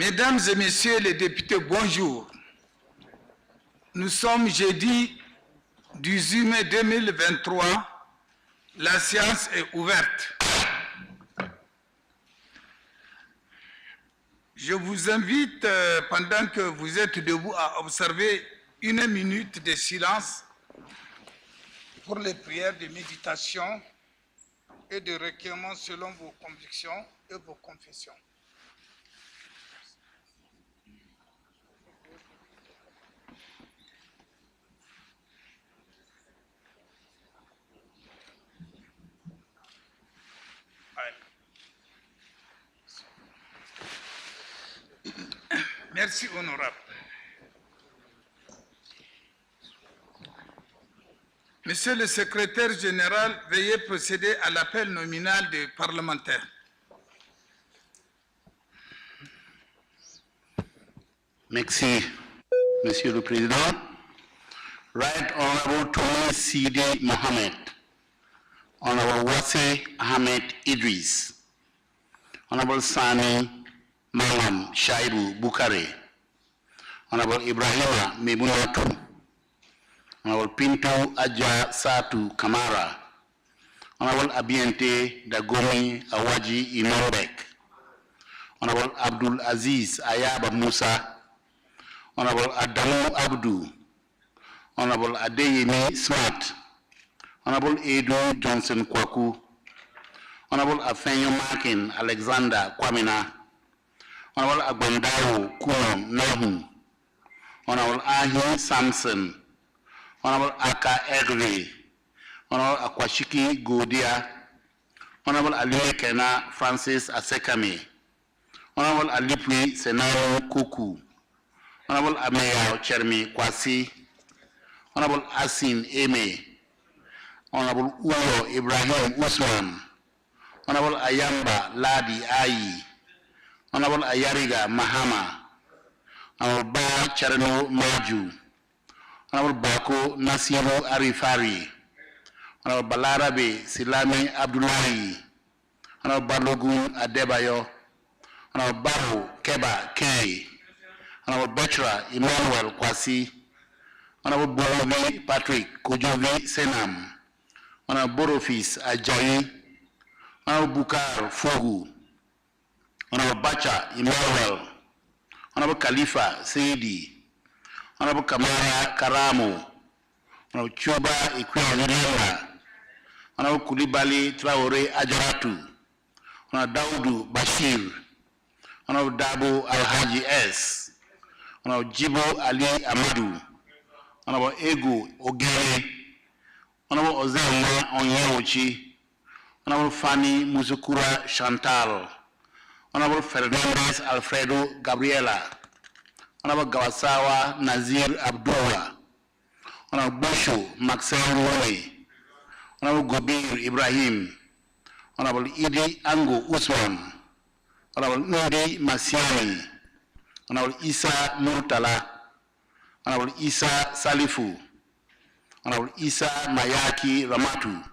Mesdames et messieurs les députés, bonjour. Nous sommes jeudi 18 mai 2023. La séance est ouverte. Je vous invite, pendant que vous êtes debout, à observer 1 minute de silence pour les prières de méditation et de recueillement selon vos convictions et vos confessions. Merci, honorable. Monsieur le secrétaire général, veuillez procéder à l'appel nominal des parlementaires. Merci, Monsieur le Président. Right Honorable Tony Sidi Mohamed, Honorable Wase Ahmed Idris, Honorable Sani Malam Shaibu Bukare, Honorable Ibrahima Mebunatu, Honorable Pinto Adja Satu Kamara, Honorable Abiente Dagomi Awaji Inombek, Honorable Abdul Aziz Ayaba Musa, Honorable Adamu Abdu, Honorable Adeyemi Smart, Honorable Edu Johnson Kwaku, Honorable Afenyo Makin Alexander Kwamina, Honorable Agbandawo Kuno Nahu, Honorable Ahi Samson, Honorable Aka Egri, Honorable Akwashiki Godia, Honorable Ali Kena Francis Asekame, Honorable Alipri Senaro Kuku, Honorable Ameya Chermi Kwasi, Honorable Asin Eme, Honorable Uyo Ibrahim Usman, Honorable Ayamba Ladi Ayi, Honorable Ayariga Mahama, Honorable Ba Charano Maju, Honorable Bako Nasiru Arifari, Honorable Balarabe Silami Abdullahi, Honorable Balogun Adebayo, Honorable Baru Keba K, Honorable Betra Emmanuel Kwasi, Honorable Borovi Patrick Kojovi Senam, Honorable Borofis Ajayi, Honorable Bukar Fogu, Honorable Bacha Emmanuel, Honorable Khalifa Seidi, Honorable Kamara Karamo, Honorable Chuba Ikwiyalila, Honorable Kulibali Traore Ajaratu, Honorable Daudu Bashir, Honorable Dabo Alhaji S, Honorable Jibo Ali Amadou, Honorable Ego Ogere, Honorable Ozema Onyewochi, Honorable Fanny Musukura Chantal, Honorable Fernandez Alfredo Gabriela, Honorable Gawasawa Nazir Abdullah, Honorable Bosho Maxel Roy, Honorable Gobir Ibrahim, Honorable Idi Ango Usman, Honorable Nodi Masiani, Honorable Isa Murtala, Honorable Isa Salifu, Honorable Isa Mayaki Ramatu,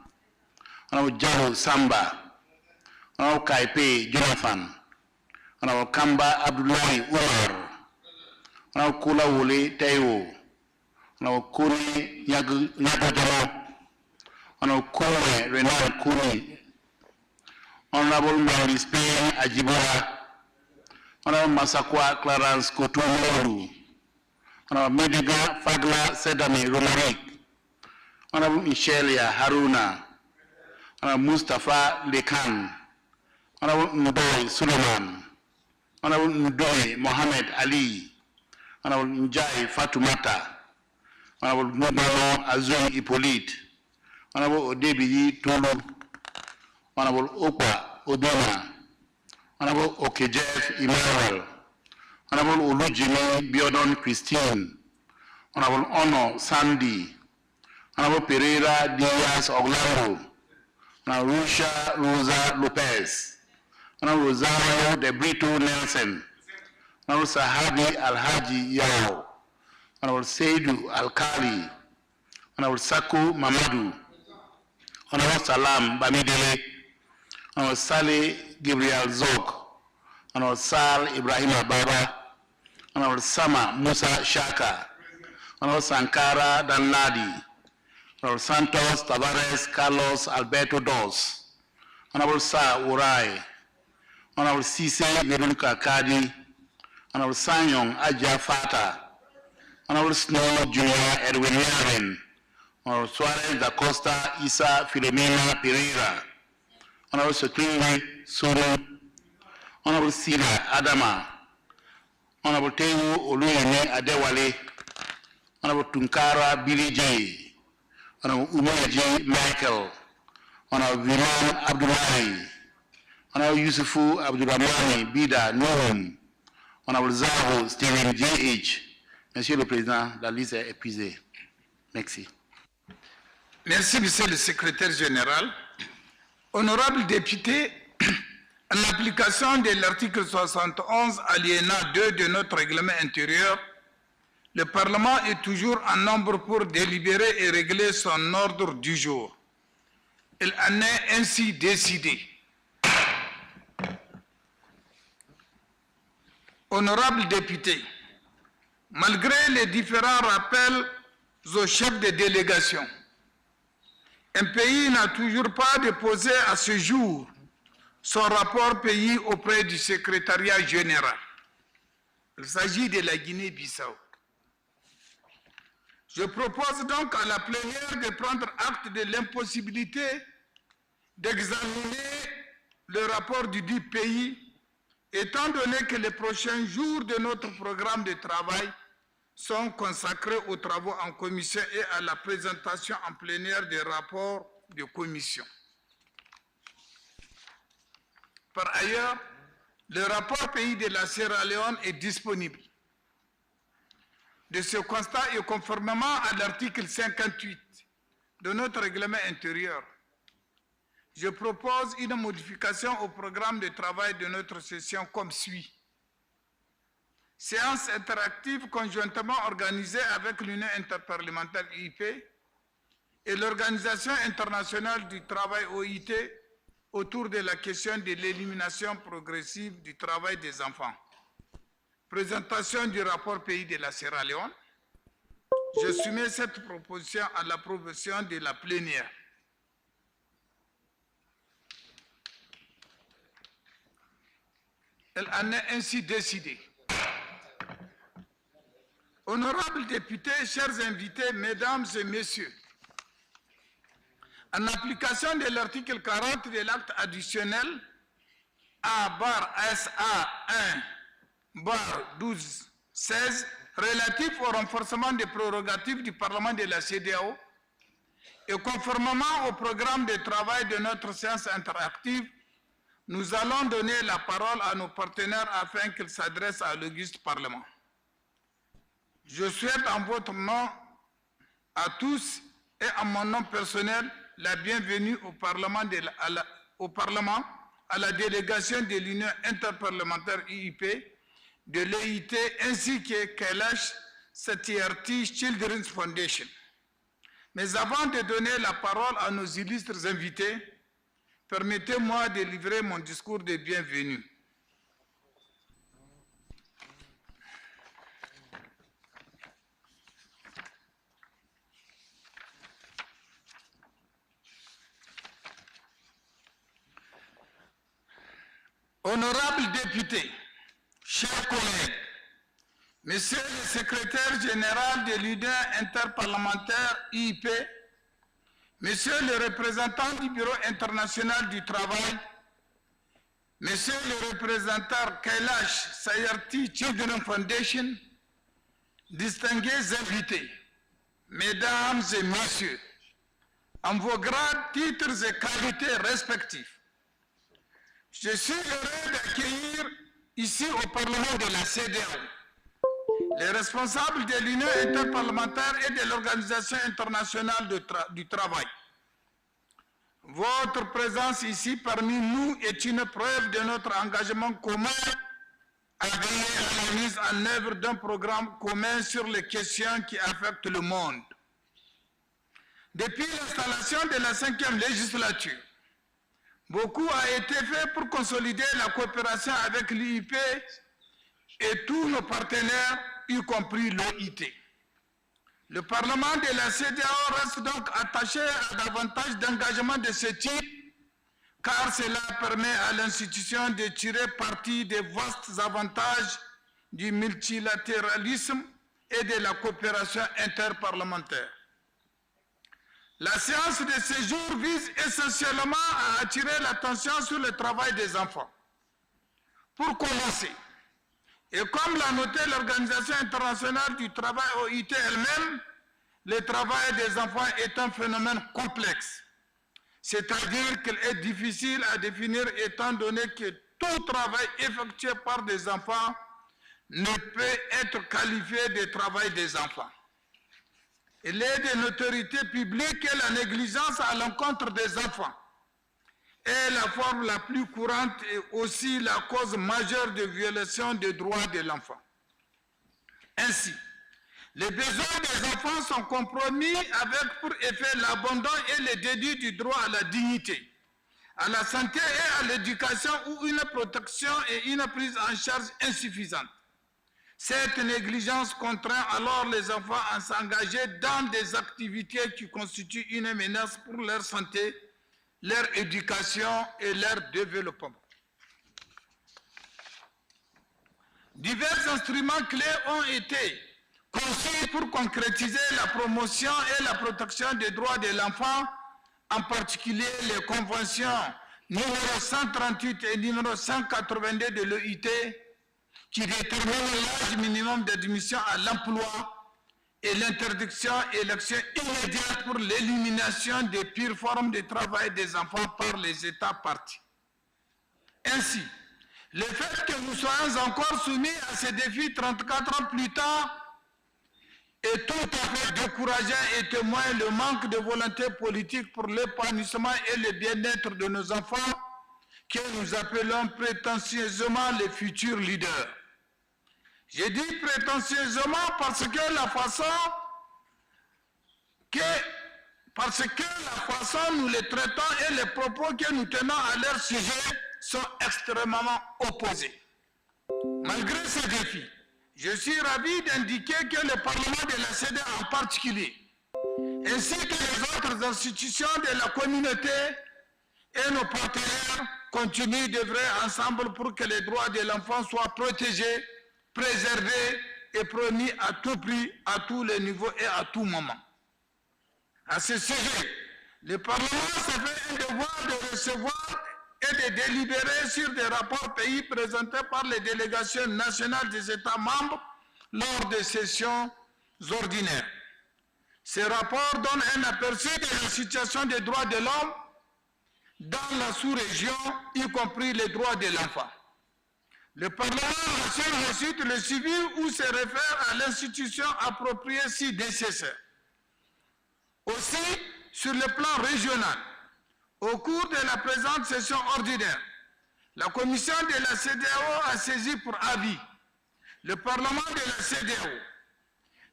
Honorable Jaro Samba, Honorable Kaipe Jonathan, Honorable Kamba Abdullahi Umar, Honorable Kula Wole Teo, Honorable Kuni Nyagajano, Honorable Kone Renal Kuni, Honorable Maurice Spain Ajibora, Honorable Masakwa Clarence Kotumolu, Honorable Mediga Fagla Sedami Romaric, Honorable Michelia Haruna, Honorable Mustafa Lekan, Honorable Ndoy Suleiman, Honorable Ndoy Mohammed Ali, Honorable Njai Fatumata, Honorable Nobalo Azul Hippolyte, Honorable Odebiyi Tolu, Honorable Okwa Odona, Honorable Okejef Emmanuel, Honorable Olujimi Biodon Christine, Honorable Ono Sandy, Honorable Pereira Diaz Orlando, Honorable Rusha Rosa Lopez, Honorable Rosario De Brito Nelson, Honorable Sahabi Alhaji Yao, Honorable Seidu Alkali, Honorable Saku Mamadou, Honorable Salam Bamidele, Honorable Saleh Gabriel Zog, Honorable Sal Ibrahim Baba, Honorable Sama Musa Shaka, Honorable Sankara Danladi, Honorable Santos Tavares Carlos Alberto Dos, Honorable Sa Urai, Honorable Sise Nedunuka Kadi, Honorable Sanyong Aja Fata, Honorable Snow Junior Edwin Yaren, Honorable Suarez da Costa Isa Filomena Pereira, Honorable Secretary Suru, Honorable Sira Adama, Honorable Tewu Oluyene Adewale, Honorable Tunkara Billy J, Honorable Umaji Michael, Honorable Viman Abdullahi, Honorable Yusufu Abdurrahmani Bida Nuhum, Honorable Zaho Stephen J.H. Monsieur le Président, la liste est épuisée. Merci. Merci, Monsieur le Secrétaire général. Honorables députés, en application de l'article 71, alinéa 2 de notre règlement intérieur, le Parlement est toujours en nombre pour délibérer et régler son ordre du jour. Il en est ainsi décidé. Honorables députés, malgré les différents rappels aux chefs de délégation, un pays n'a toujours pas déposé à ce jour son rapport pays auprès du secrétariat général. Il s'agit de la Guinée-Bissau. Je propose donc à la plénière de prendre acte de l'impossibilité d'examiner le rapport du dit pays, étant donné que les prochains jours de notre programme de travail sont consacrés aux travaux en commission et à la présentation en plénière des rapports de commission. Par ailleurs, le rapport pays de la Sierra Leone est disponible. De ce constat et conformément à l'article 58 de notre règlement intérieur, je propose une modification au programme de travail de notre session comme suit. Séance interactive conjointement organisée avec l'Union Inter-Parliamentary (UIP) et l'Organisation internationale du travail (OIT) autour de la question de l'élimination progressive du travail des enfants. Présentation du rapport pays de la Sierra Leone. Je soumets cette proposition à l'approbation de la plénière. Elle en est ainsi décidée. Honorables députés, chers invités, mesdames et messieurs, en application de l'article 40 de l'acte additionnel A/SA1/12-16 relatif au renforcement des prérogatives du Parlement de la CEDEAO et conformément au programme de travail de notre séance interactive, nous allons donner la parole à nos partenaires afin qu'ils s'adressent à l'auguste Parlement. Je souhaite en votre nom à tous et en mon nom personnel la bienvenue au Parlement, à la délégation de l'Union Inter-Parliamentary (UIP), de l'EIT ainsi que Kailash Satyarthi Children's Foundation. Mais avant de donner la parole à nos illustres invités, permettez-moi de livrer mon discours de bienvenue. Honorables députés, chers collègues, Monsieur le secrétaire général de l'Union interparlementaire (UIP), Monsieur le représentant du Bureau international du travail, Monsieur le représentant Kailash Satyarthi Children's Foundation, distingués invités, Mesdames et Messieurs, en vos grades, titres et qualités respectifs, je suis heureux d'accueillir ici au Parlement de la CEDEAO les responsables de l'Union interparlementaire et de l'Organisation internationale du travail. Votre présence ici parmi nous est une preuve de notre engagement commun à veiller à la mise en œuvre d'un programme commun sur les questions qui affectent le monde. Depuis l'installation de la 5e législature, Beaucoup a été fait pour consolider la coopération avec l'UIP et tous nos partenaires, y compris l'OIT. Le Parlement de la CEDEAO reste donc attaché à davantage d'engagements de ce type, car cela permet à l'institution de tirer parti des vastes avantages du multilatéralisme et de la coopération interparlementaire. La séance de ce jour vise essentiellement à attirer l'attention sur le travail des enfants. Pour commencer, et comme l'a noté l'Organisation internationale du travail OIT elle-même, le travail des enfants est un phénomène complexe. C'est-à-dire qu'il est difficile à définir étant donné que tout travail effectué par des enfants ne peut être qualifié de travail des enfants. Il est de notoriété publique que la négligence à l'encontre des enfants est la forme la plus courante et aussi la cause majeure de violation des droits de l'enfant. Ainsi, les besoins des enfants sont compromis avec pour effet l'abandon et le déduit du droit à la dignité, à la santé et à l'éducation ou une protection et une prise en charge insuffisantes. Cette négligence contraint alors les enfants à s'engager dans des activités qui constituent une menace pour leur santé, leur éducation et leur développement. Divers instruments clés ont été conçus pour concrétiser la promotion et la protection des droits de l'enfant, en particulier les conventions numéro 138 et numéro 182 de l'OIT, qui déterminent l'âge minimum d'admission à l'emploi et l'interdiction et l'action immédiate pour l'élimination des pires formes de travail des enfants par les États parties. Ainsi, le fait que nous soyons encore soumis à ces défis 34 ans plus tard est tout à fait décourageant et témoigne le manque de volonté politique pour l'épanouissement et le bien-être de nos enfants que nous appelons prétentieusement les futurs leaders. J'ai dit prétentieusement parce que la façon nous les traitons et les propos que nous tenons à leur sujet sont extrêmement opposés. Malgré ces défis, je suis ravi d'indiquer que le Parlement de la CEDEAO en particulier, ainsi que les autres institutions de la communauté et nos partenaires continuent d'œuvrer ensemble pour que les droits de l'enfant soient protégés, préservés et promis à tout prix, à tous les niveaux et à tout moment. À ce sujet, le Parlement s'est fait un devoir de recevoir et de délibérer sur des rapports pays présentés par les délégations nationales des États membres lors des sessions ordinaires. Ces rapports donnent un aperçu de la situation des droits de l'homme dans la sous-région, y compris les droits de l'enfant. Le Parlement assure ensuite le suivi ou se réfère à l'institution appropriée si nécessaire. Aussi, sur le plan régional, au cours de la présente session ordinaire, la commission de la CEDEAO a saisi pour avis le Parlement de la CEDEAO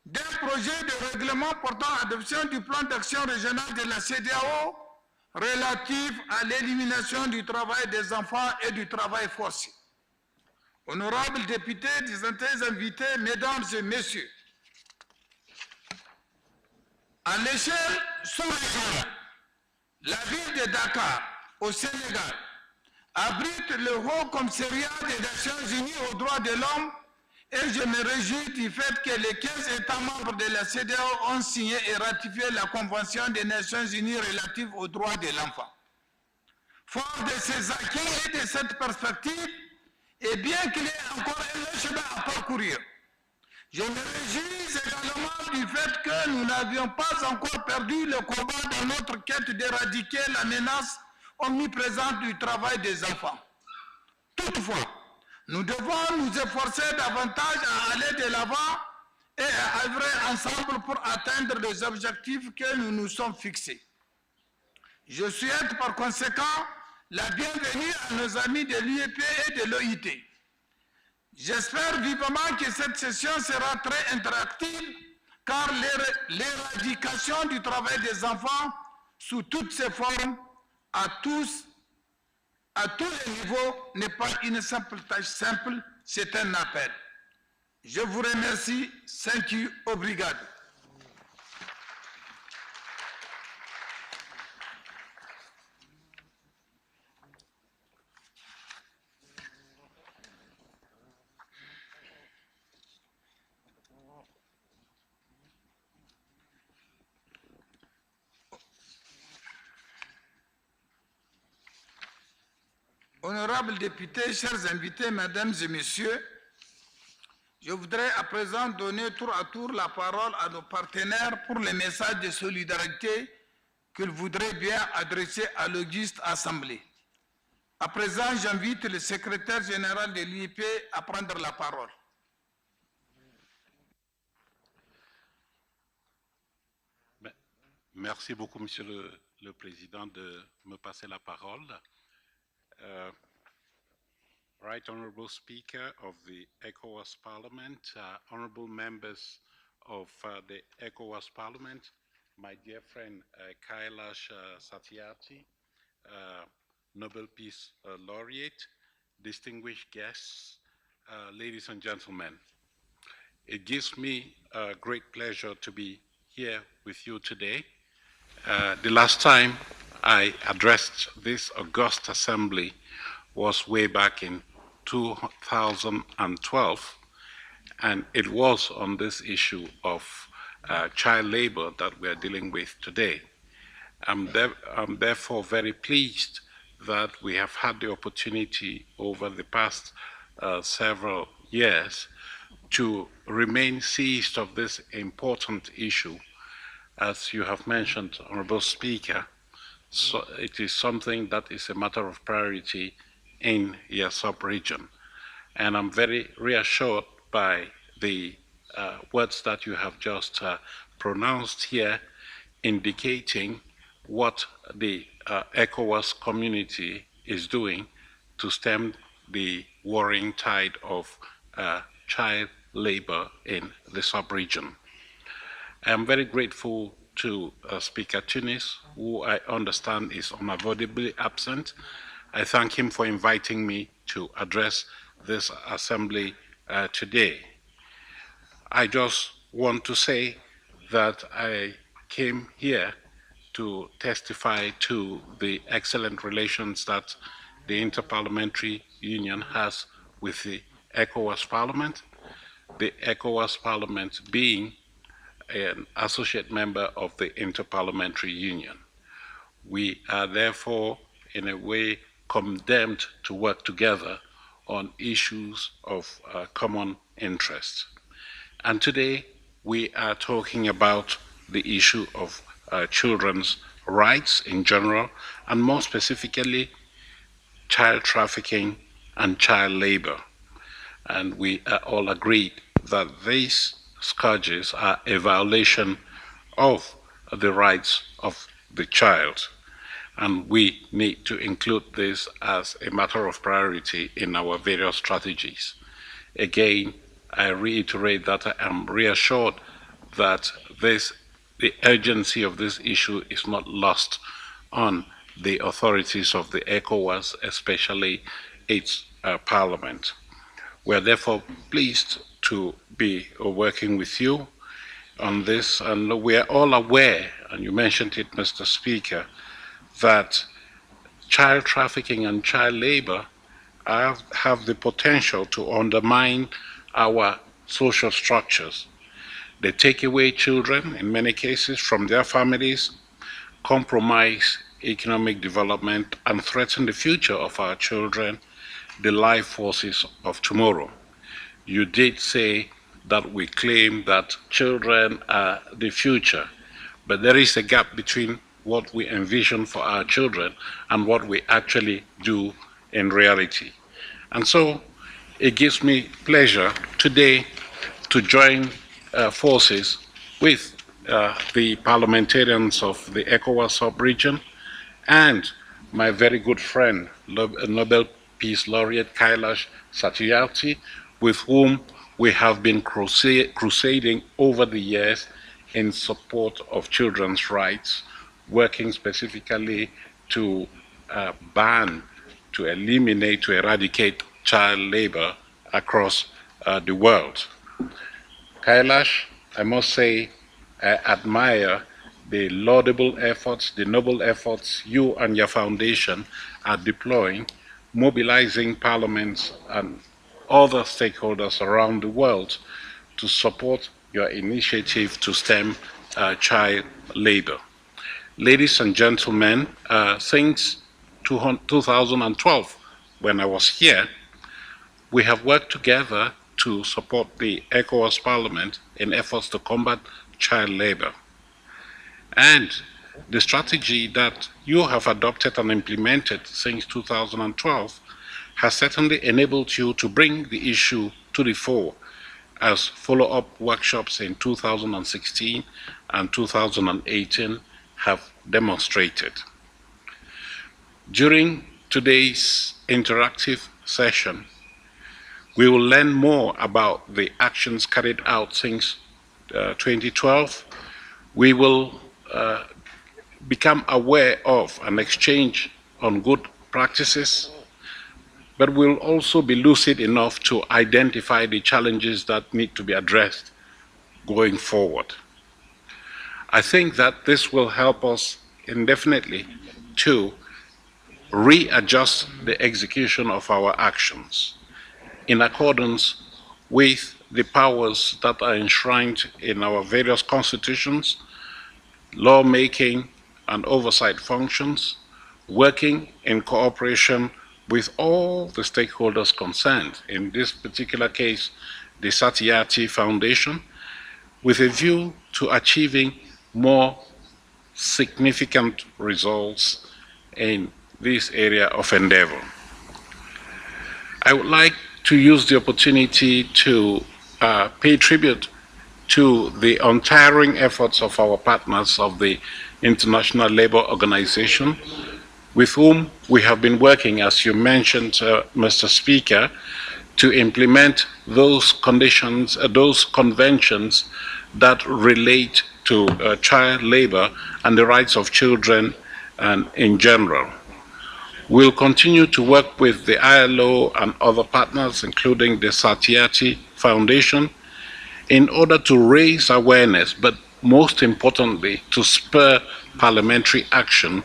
d'un projet de règlement portant adoption du plan d'action régional de la CEDEAO relatif à l'élimination du travail des enfants et du travail forcé. Honorables députés, distingués invités, mesdames et messieurs, à l'échelle sous-régionale, la ville de Dakar, au Sénégal, abrite le Haut Commissariat des Nations Unies aux droits de l'homme et je me réjouis du fait que les 15 États membres de la CEDEAO ont signé et ratifié la Convention des Nations Unies relative aux droits de l'enfant. Fort de ces acquis et de cette perspective, et bien qu'il y ait encore un long chemin à parcourir, je me réjouis également du fait que nous n'avions pas encore perdu le combat dans notre quête d'éradiquer la menace omniprésente du travail des enfants. Toutefois, nous devons nous efforcer davantage à aller de l'avant et à œuvrer ensemble pour atteindre les objectifs que nous nous sommes fixés. Je souhaite par conséquent la bienvenue à nos amis de l'UEP et de l'OIT. J'espère vivement que cette session sera très interactive car l'éradication du travail des enfants sous toutes ses formes à tous à tous les niveaux n'est pas une simple tâche simple, c'est un appel. Je vous remercie. Thank you. Obrigado. Honorables députés, chers invités, mesdames et messieurs, je voudrais à présent donner tour à tour la parole à nos partenaires pour les messages de solidarité qu'ils voudraient bien adresser à l'auguste Assemblée. À présent, j'invite le secrétaire général de l'UIP à prendre la parole. Merci beaucoup, Monsieur le Président, de me passer la parole. Right Honorable Speaker of the Ecowas Parliament, honorable members of the Ecowas Parliament, my dear friend Kailash Satyarthi, Nobel Peace Laureate, distinguished guests, ladies and gentlemen. It gives me great pleasure to be here with you today. The last time I addressed this august assembly was way back in 2012, and it was on this issue of child labor that we are dealing with today. I'm therefore very pleased that we have had the opportunity over the past several years to remain seized of this important issue. As you have mentioned, Honorable Speaker, so it is something that is a matter of priority in your sub-region. And I'm very reassured by the words that you have just pronounced here, indicating what the ECOWAS community is doing to stem the worrying tide of child labor in the sub-region. I'm very grateful to Speaker Tunis, who I understand is unavoidably absent. I thank him for inviting me to address this assembly today. I just want to say that I came here to testify to the excellent relations that the Inter-Parliamentary Union has with the ECOWAS Parliament, the ECOWAS Parliament being an associate member of the Inter-Parliamentary Union. We are therefore, in a way, condemned to work together on issues of common interest. And today, we are talking about the issue of children's rights in general, and more specifically, child trafficking and child labor. And we are all agreed that these scourges are a violation of the rights of the child. And we need to include this as a matter of priority in our various strategies. Again, I reiterate that I am reassured that the urgency of this issue is not lost on the authorities of the ECOWAS, especially its parliament. We are therefore pleased to be working with you on this, and we are all aware, and you mentioned it, Mr. Speaker, that child trafficking and child labor have the potential to undermine our social structures. They take away children, in many cases, from their families, compromise economic development, and threaten the future of our children, the life forces of tomorrow. You did say that we claim that children are the future, but there is a gap between what we envision for our children and what we actually do in reality. And so it gives me pleasure today to join forces with the parliamentarians of the ECOWAS sub-region and my very good friend, Nobel Peace Laureate Kailash Satyarthi, with whom we have been crusading over the years in support of children's rights, working specifically to ban to eliminate, to eradicate child labor across the world. Kailash, I must say, I admire the laudable efforts, the noble efforts you and your foundation are deploying, mobilizing parliaments and other stakeholders around the world to support your initiative to stem child labor. Ladies and gentlemen, since 2012, when I was here, we have worked together to support the Ecowas Parliament in efforts to combat child labor. And the strategy that you have adopted and implemented since 2012 has certainly enabled you to bring the issue to the fore, as follow-up workshops in 2016 and 2018 have demonstrated. During today's interactive session, we will learn more about the actions carried out since 2012. We will become aware of and exchange on good practices, but we'll also be lucid enough to identify the challenges that need to be addressed going forward. I think that this will help us indefinitely to readjust the execution of our actions in accordance with the powers that are enshrined in our various constitutions, lawmaking and oversight functions, working in cooperation with all the stakeholders concerned, in this particular case, the Satyarthi Foundation, with a view to achieving more significant results in this area of endeavor. I would like to use the opportunity to pay tribute to the untiring efforts of our partners of the International Labour Organization, with whom we have been working, as you mentioned, Mr. Speaker, to implement those conditions, those conventions that relate to child labor and the rights of children and in general. We'll continue to work with the ILO and other partners, including the Satyarthi Foundation, in order to raise awareness, but most importantly, to spur parliamentary action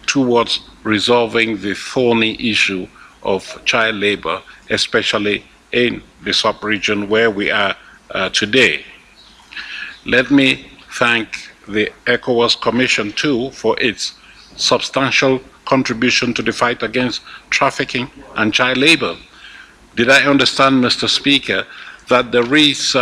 towards resolving the thorny issue of child labor, especially in the sub-region where we are today. Let me thank the ECOWAS Commission too for its substantial contribution to the fight against trafficking and child labor. Did I understand, Mr. Speaker, that there is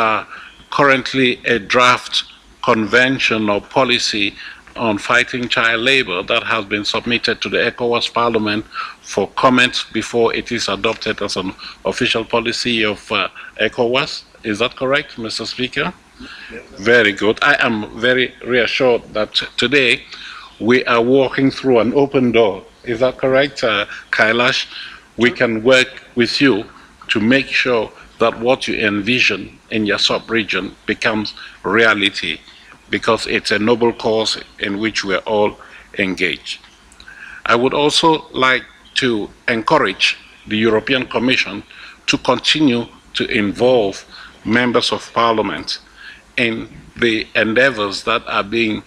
currently a draft convention or policy on fighting child labor that has been submitted to the ECOWAS Parliament for comment before it is adopted as an official policy of ECOWAS? Is that correct, Mr. Speaker? Very good. I am very reassured that today we are walking through an open door. Is that correct, Kailash? We can work with you to make sure that what you envision in your sub-region becomes reality, because it's a noble cause in which we're all engaged. I would also like to encourage the European Commission to continue to involve members of Parliament in the endeavors that are being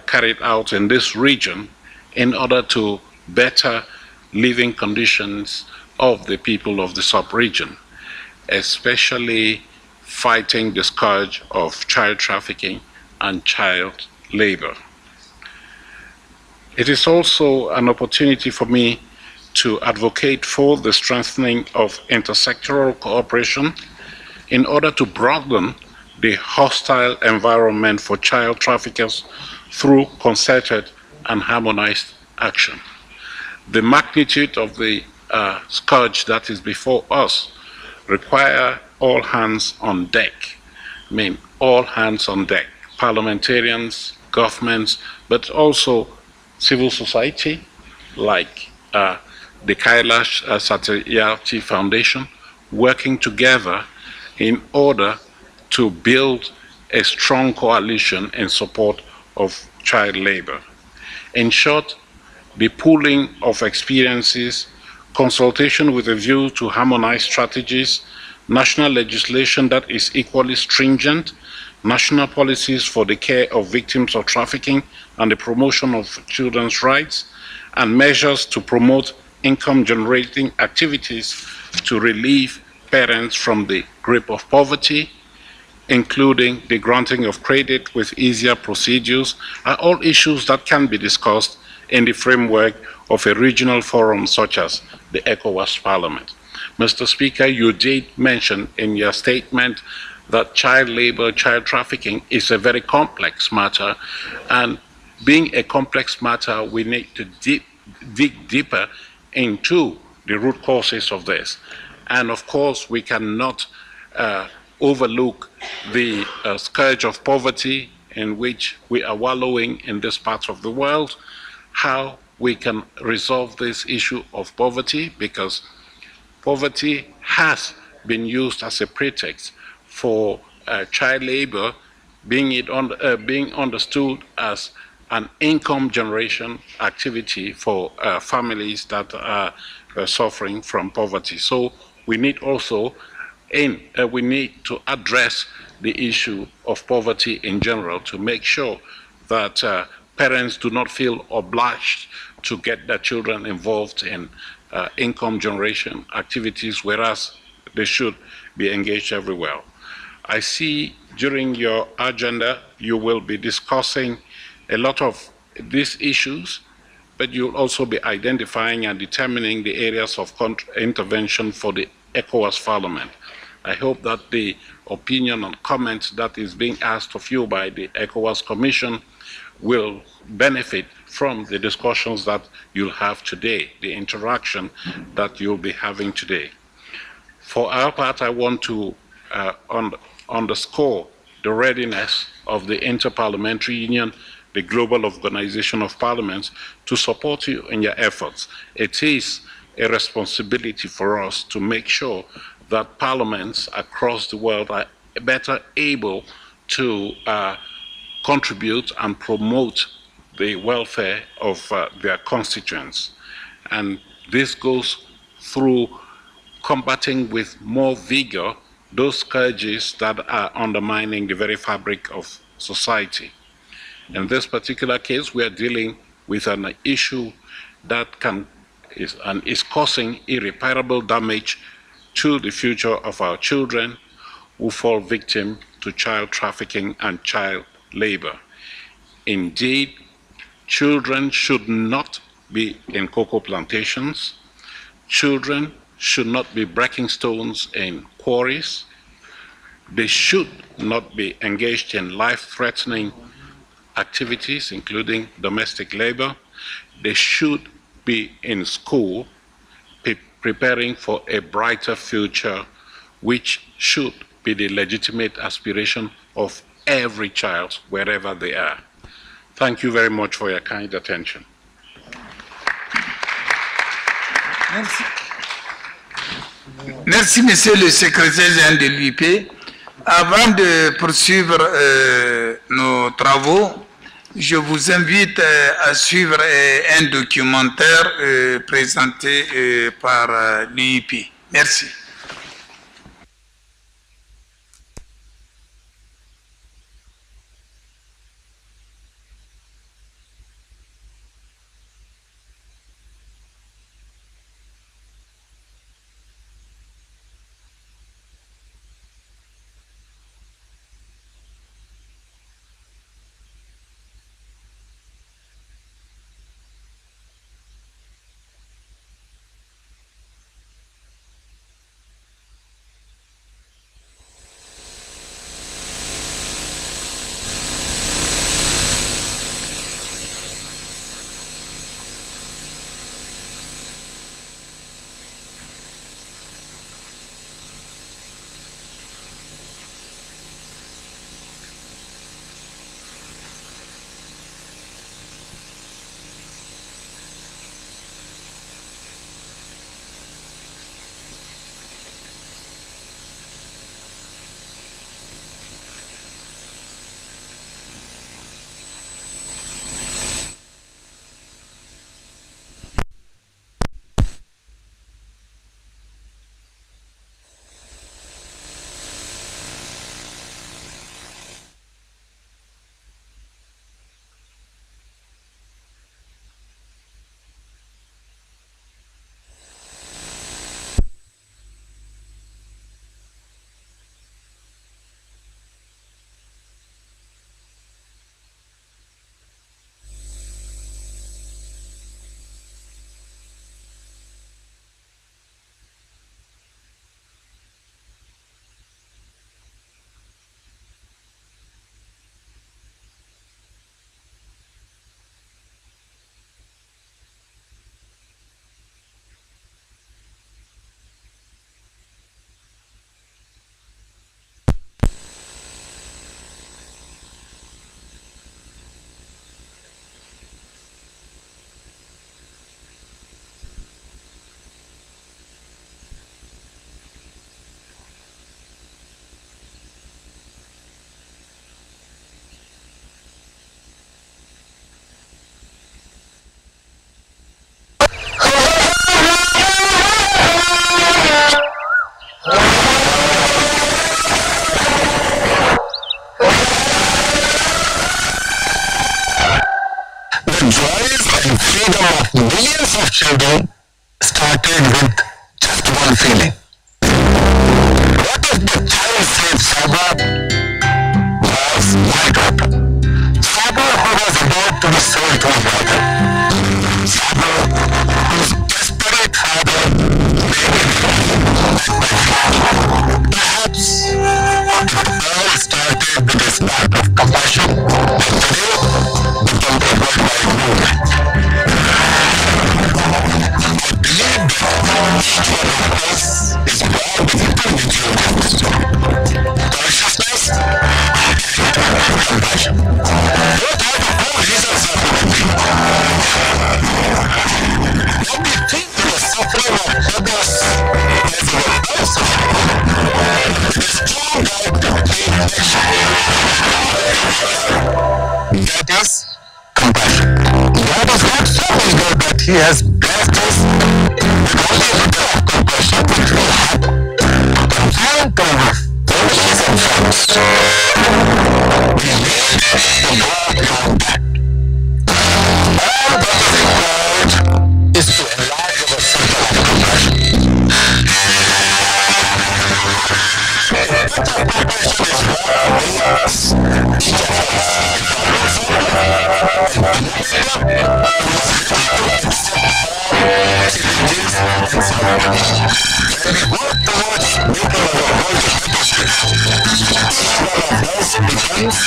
carried out in this region in order to better living conditions of the people of the sub-region, especially fighting the scourge of child trafficking and child labor. It is also an opportunity for me to advocate for the strengthening of intersectoral cooperation in order to broaden the hostile environment for child traffickers through concerted and harmonized action. The magnitude of the scourge that is before us require all hands on deck. I mean, all hands on deck. Parliamentarians, governments, but also civil society, like the Kailash Satyarthi Foundation, working together in order to build a strong coalition in support of child labor. In short, the pooling of experiences, consultation with a view to harmonize strategies, national legislation that is equally stringent, national policies for the care of victims of trafficking and the promotion of children's rights, and measures to promote income-generating activities to relieve parents from the grip of poverty, including the granting of credit with easier procedures, are all issues that can be discussed in the framework of a regional forum such as the Ecowas Parliament. Mr. Speaker, you did mention in your statement that child labor, child trafficking is a very complex matter, and being a complex matter, we need to dig deeper into the root causes of this. And of course, we cannot overlook the scourge of poverty in which we are wallowing in this part of the world, how we can resolve this issue of poverty, because poverty has been used as a pretext for child labor, being understood as an income generation activity for families that are suffering from poverty. So we need also, we need to address the issue of poverty in general to make sure that parents do not feel obliged to get their children involved in income generation activities, whereas they should be engaged everywhere. I see during your agenda, you will be discussing a lot of these issues, but you'll also be identifying and determining the areas of intervention for the ECOWAS Parliament. I hope that the opinion and comment that is being asked of you by the ECOWAS Commission will benefit from the discussions that you'll have today, the interaction that you'll be having today. For our part, I want to underscore the readiness of the Inter-Parliamentary Union, the global organization of parliaments, to support you in your efforts. It is a responsibility for us to make sure that parliaments across the world are better able to contribute and promote the welfare of their constituents. And this goes through combating with more vigor those scourges that are undermining the very fabric of society. In this particular case, we are dealing with an issue that is causing irreparable damage to the future of our children who fall victim to child trafficking and child labor. Indeed, children should not be in cocoa plantations. Children should not be breaking stones in quarries. They should not be engaged in life-threatening activities, including domestic labor. They should be in school, preparing for a brighter future, which should be the legitimate aspiration of every child, wherever they are. Thank you very much for your kind attention. Merci. Merci, Monsieur le Secrétaire général de l'UIP. Avant de poursuivre nos travaux, je vous invite à suivre un documentaire présenté par l'UIP. Merci. Millions of children started with just one feeling. What if the child said Saba was my daughter? Saba who was about to be sold to his daughter. Saba whose desperate father perhaps it all started with a spark of compassion and today became a worldwide movement. I believe that each one of us is born with two consciousness and compassion. Both are the core reasons of human when we think the suffering of others as our own suffering, it is strong right to take action. That is compassion. God is not so eager that He has blessed us with only a little of compassion which we have confined to our families and friends. We need to go beyond that. All that is required is to enlarge our circle of compassion. That of compassion is what makes each of when we work towards making our world a better place, each one of us becomes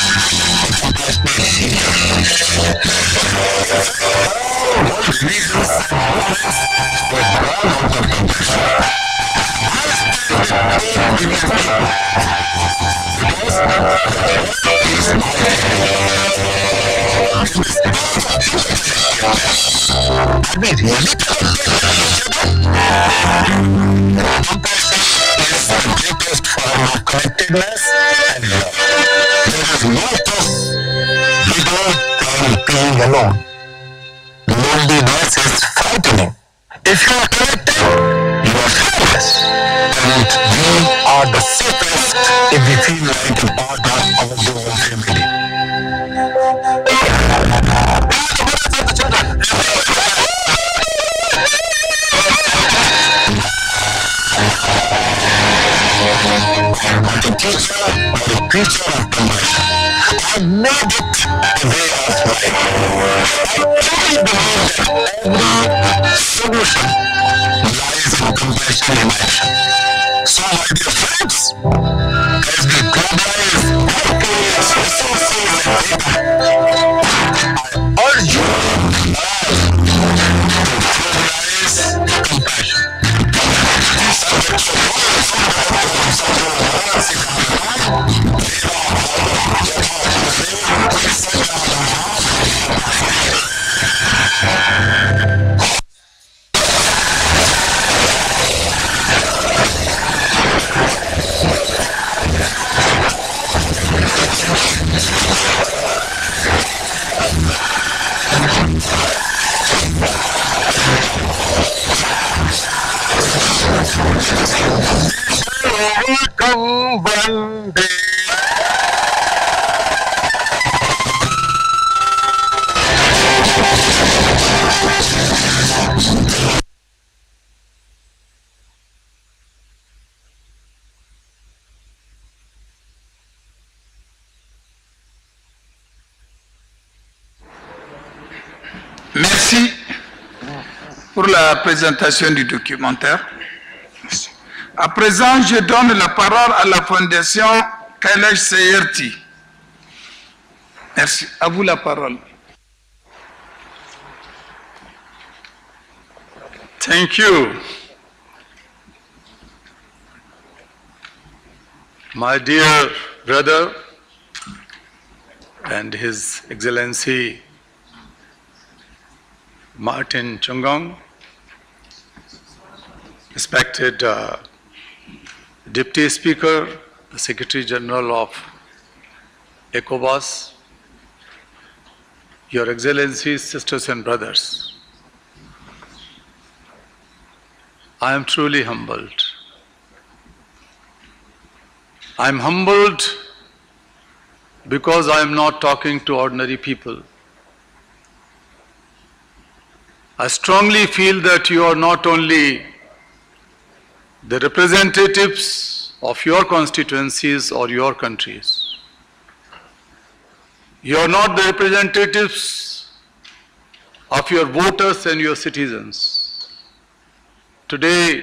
a compassionate seeker. All reasons and movements were born out of compassion. I stand with 8 billion people because the world is my Are we really connected to each other? Compassion is the greatest form of connectedness and love. There is no trust bigger than being alone. Loneliness is frightening. If you are connected, you are fearless. And we are the safest if we feel like a part of our global family. The teacher or the preacher of compassion. I made it a way of life. I truly believe that every solution lies in compassion in action. So my dear friends, as we globalize workplace, resources and data, I urge you all to globalize compassion. Come one day. Merci pour la présentation du documentaire. À présent, je donne la parole à la Fondation Kailash Sayerti. Merci. À vous la parole. Thank you. My dear brother and His Excellency Martin Chungong, respected Deputy Speaker, the Secretary General of Ecowas, Your Excellencies, sisters and brothers, I am truly humbled. I am humbled because I am not talking to ordinary people. I strongly feel that you are not only the representatives of your constituencies or your countries. You are not the representatives of your voters and your citizens. Today,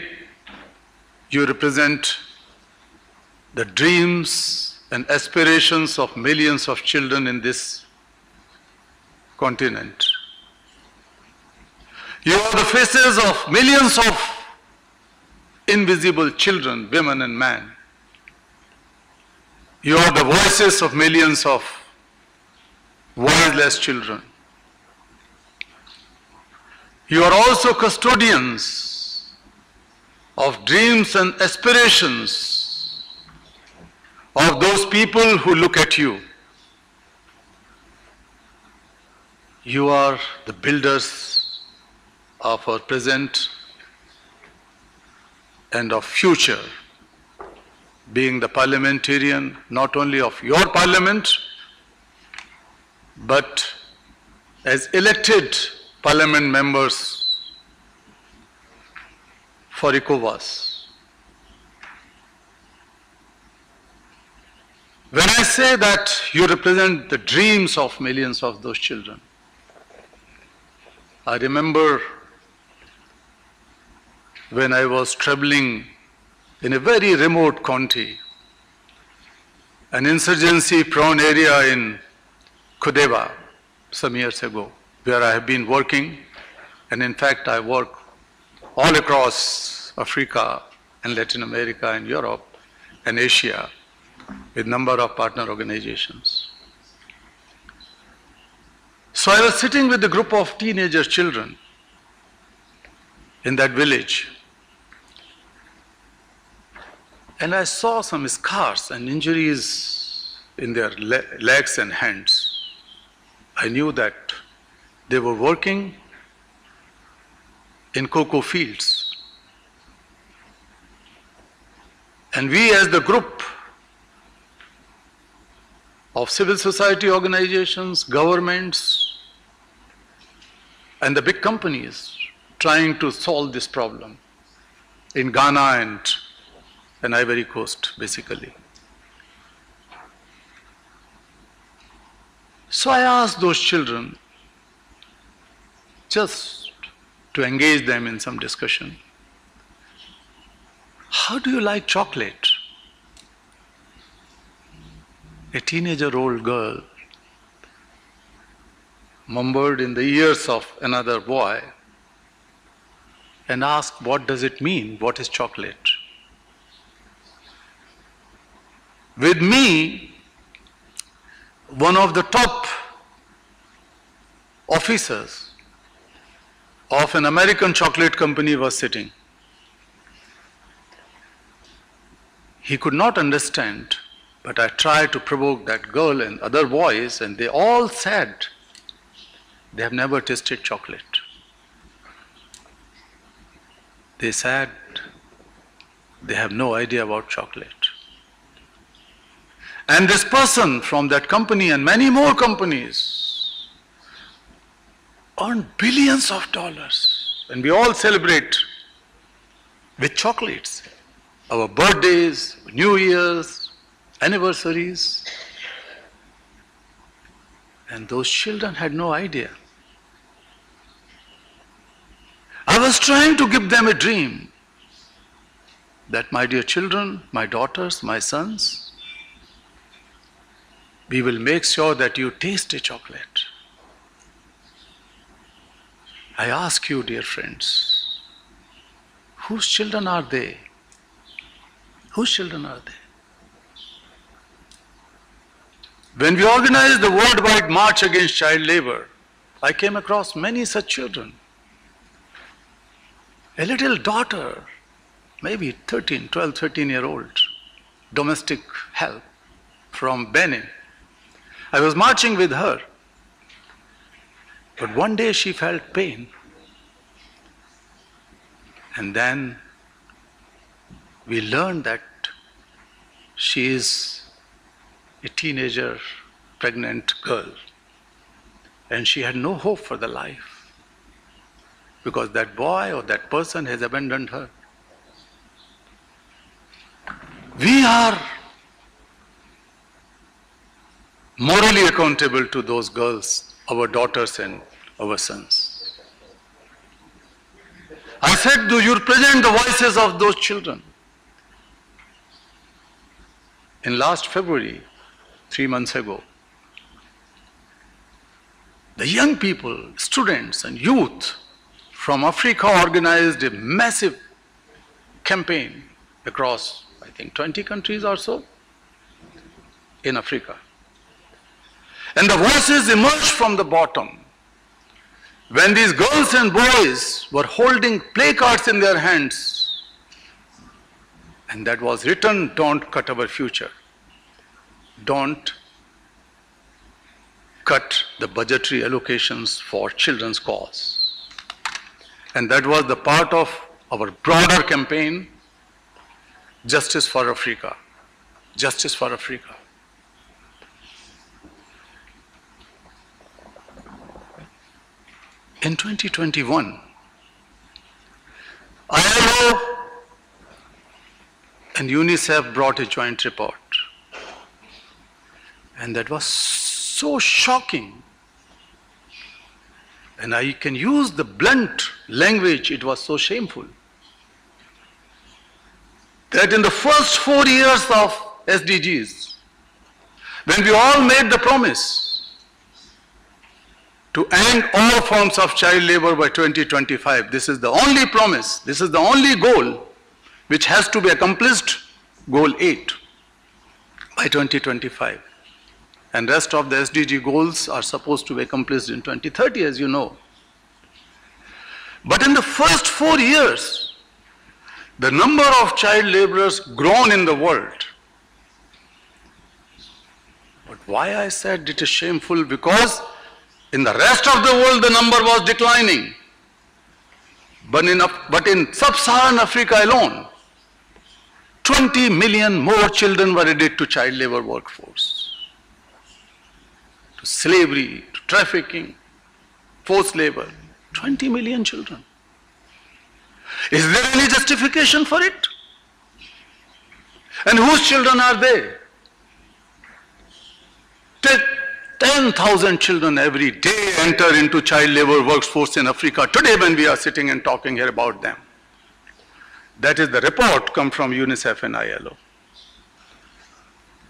you represent the dreams and aspirations of millions of children in this continent. You are the faces of millions of invisible children, women and men. You are the voices of millions of voiceless children. You are also custodians of dreams and aspirations of those people who look at you. You are the builders of our present and of future, being the parliamentarian not only of your parliament, but as elected parliament members for Ecowas. When I say that you represent the dreams of millions of those children, I remember when I was traveling in a very remote county, an insurgency-prone area in Kudeva some years ago, where I have been working, and in fact I work all across Africa and Latin America and Europe and Asia with a number of partner organizations. So I was sitting with a group of teenager children in that village, and I saw some scars and injuries in their legs and hands. I knew that they were working in cocoa fields. And we, as the group of civil society organizations, governments, and the big companies trying to solve this problem in Ghana and Ivory Coast, basically. So I asked those children, just to engage them in some discussion, how do you like chocolate? A teenager-old girl mumbled in the ears of another boy and asked, what does it mean? What is chocolate? With me, one of the top officers of an American chocolate company was sitting. He could not understand, but I tried to provoke that girl and other boys, and they all said they have never tasted chocolate. They said they have no idea about chocolate. And this person from that company and many more companies earn billions of dollars. And we all celebrate with chocolates. Our birthdays, New Year's, anniversaries. And those children had no idea. I was trying to give them a dream that, my dear children, my daughters, my sons, we will make sure that you taste a chocolate. I ask you, dear friends, whose children are they? Whose children are they? When we organized the worldwide march against child labor, I came across many such children. A little daughter, maybe 12, 13-year-old, domestic help from Benin. I was marching with her, but one day she felt pain. And then we learned that she is a teenager, pregnant girl, and she had no hope for the life. because that boy or that person has abandoned her. We are morally accountable to those girls, our daughters and our sons. I said, do you present the voices of those children? In last February, 3 months ago, the young people, students and youth from Africa organized a massive campaign across, I think, 20 countries or so in Africa. And the voices emerged from the bottom when these girls and boys were holding placards in their hands, and that was written, "Don't cut our future. Don't cut the budgetary allocations for children's cause." And that was the part of our broader campaign, Justice for Africa. Justice for Africa. In 2021, ILO and UNICEF brought a joint report. And that was so shocking. And I can use the blunt language, it was so shameful. That in the first 4 years of SDGs, when we all made the promise to end all forms of child labor by 2025, this is the only promise, this is the only goal which has to be accomplished, goal 8, by 2025. And rest of the SDG goals are supposed to be accomplished in 2030, as you know. But in the first 4 years, the number of child laborers grown in the world. But why I said it is shameful? Because in the rest of the world, the number was declining. But in sub-Saharan Africa alone, 20 million more children were added to child labor workforce. To slavery, to trafficking, forced labor, 20 million children. Is there any justification for it? And whose children are they? 10,000 children every day enter into child labor workforce in Africa today when we are sitting and talking here about them. That is the report come from UNICEF and ILO.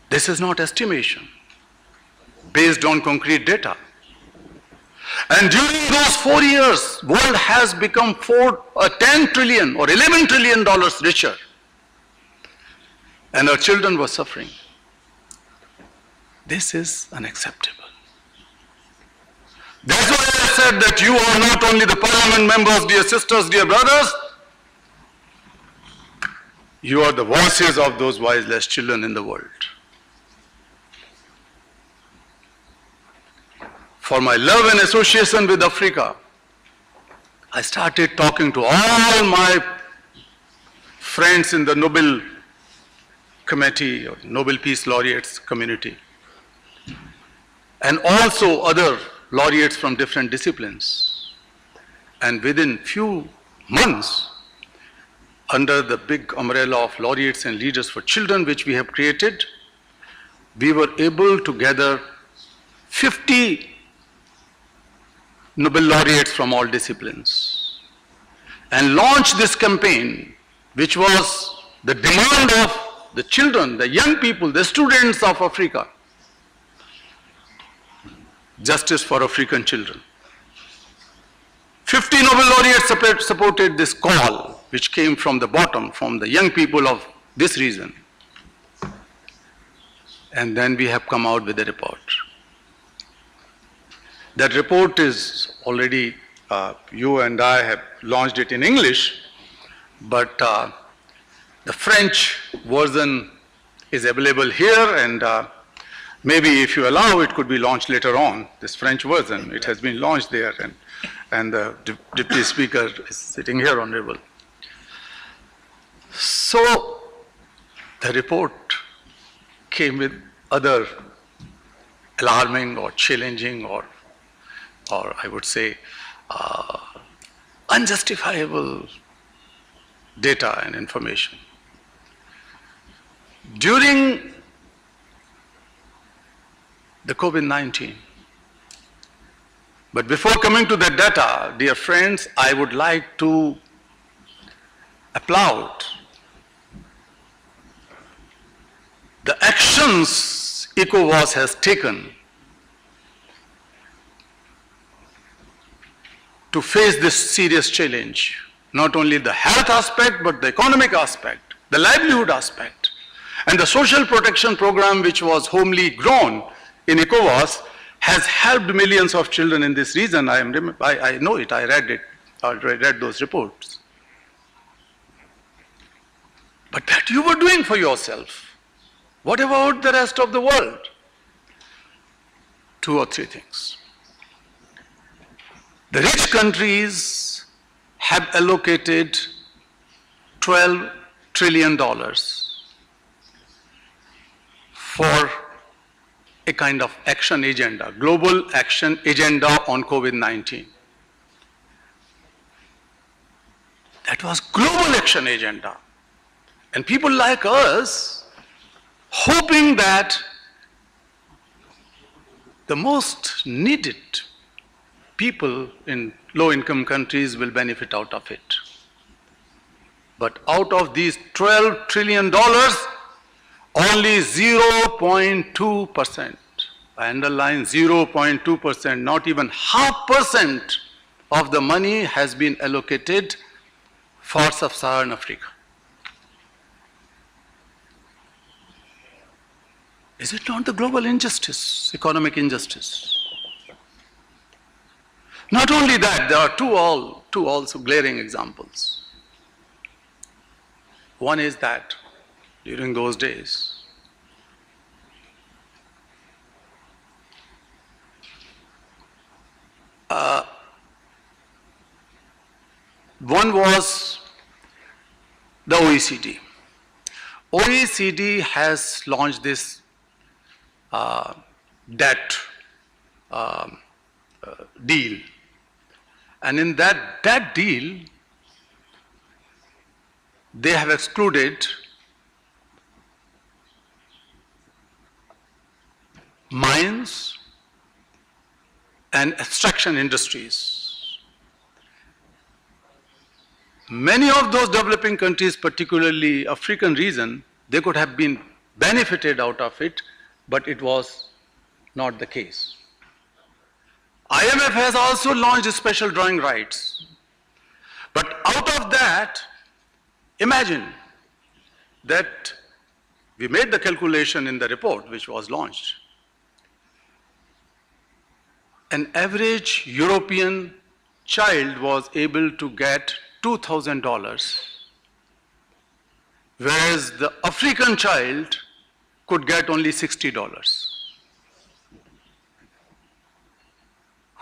This is not estimation, based on concrete data. And during those 4 years, world has become 10 trillion or $11 trillion richer. And our children were suffering. This is unacceptable. That's why I said that you are not only the parliament members, dear sisters, dear brothers, you are the voices of those voiceless children in the world. For my love and association with Africa, I started talking to all my friends in the Nobel Committee or Nobel Peace Laureates community, and also other laureates from different disciplines. And within few months, under the big umbrella of laureates and leaders for children which we have created, we were able to gather 50 Nobel laureates from all disciplines and launch this campaign, which was the demand of the children, the young people, the students of Africa. Justice for African children. 50 Nobel laureates supported this call, which came from the bottom, from the young people of this region. And then we have come out with a report. That report is already, you and I have launched it in English, but the French version is available here, and maybe if you allow, it could be launched later on, this French version. It has been launched there, and the deputy speaker is sitting here, Honorable. So the report came with other alarming or challenging or I would say unjustifiable data and information. During the COVID-19, but before coming to the data, dear friends, I would like to applaud the actions Ecowas has taken to face this serious challenge, not only the health aspect, but the economic aspect, the livelihood aspect, and the social protection program, which was homely grown in Ecowas, has helped millions of children in this region. I know it, I read those reports. But that you were doing for yourself. What about the rest of the world? 2 or 3 things. The rich countries have allocated $12 trillion for a kind of action agenda, global action agenda on COVID-19. That was global action agenda. And people like us, hoping that the most needed people in low-income countries will benefit out of it. But out of these $12 trillion, only 0.2%, I underline 0.2%, not even 0.5% of the money has been allocated for sub-Saharan Africa. Is it not the global injustice, economic injustice? Not only that, there are two also glaring examples. One is that during those days, one was the OECD. OECD has launched this debt deal. And in that deal, they have excluded mines and extraction industries. Many of those developing countries, particularly African region, they could have been benefited out of it, but it was not the case. IMF has also launched special drawing rights. But out of that, imagine that we made the calculation in the report which was launched. An average European child was able to get $2,000, whereas the African child could get only $60.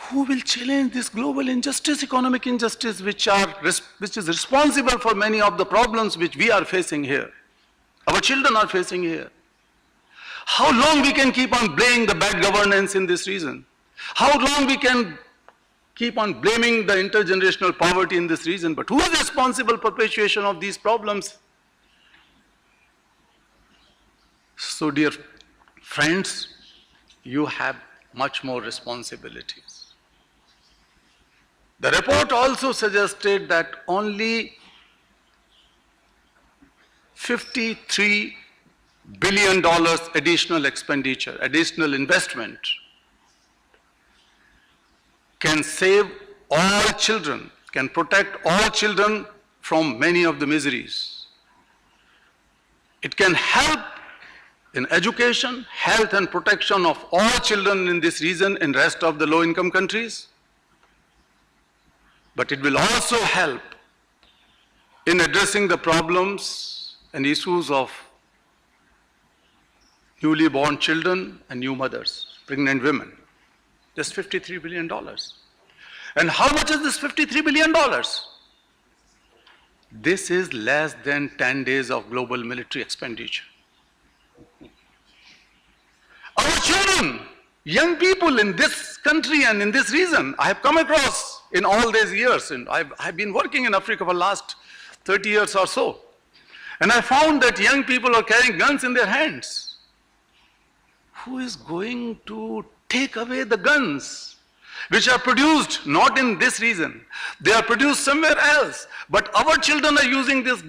Who will challenge this global injustice, economic injustice, which is responsible for many of the problems which we are facing here, our children are facing here? How long we can keep on blaming the bad governance in this region? How long we can keep on blaming the intergenerational poverty in this region? But who is responsible for perpetuation of these problems? So, dear friends, you have much more responsibilities. The report also suggested that only $53 billion additional expenditure, additional investment can save all children, can protect all children from many of the miseries. It can help in education, health and protection of all children in this region and rest of the low-income countries. But it will also help in addressing the problems and issues of newly born children and new mothers, pregnant women. Just $53 billion. And how much is this $53 billion? This is less than 10 days of global military expenditure. Our children, young people in this country and in this region, I have come across in all these years. And I've been working in Africa for the last 30 years or so. And I found that young people are carrying guns in their hands. Who is going to take away the guns, which are produced not in this region? They are produced somewhere else. But our children are using these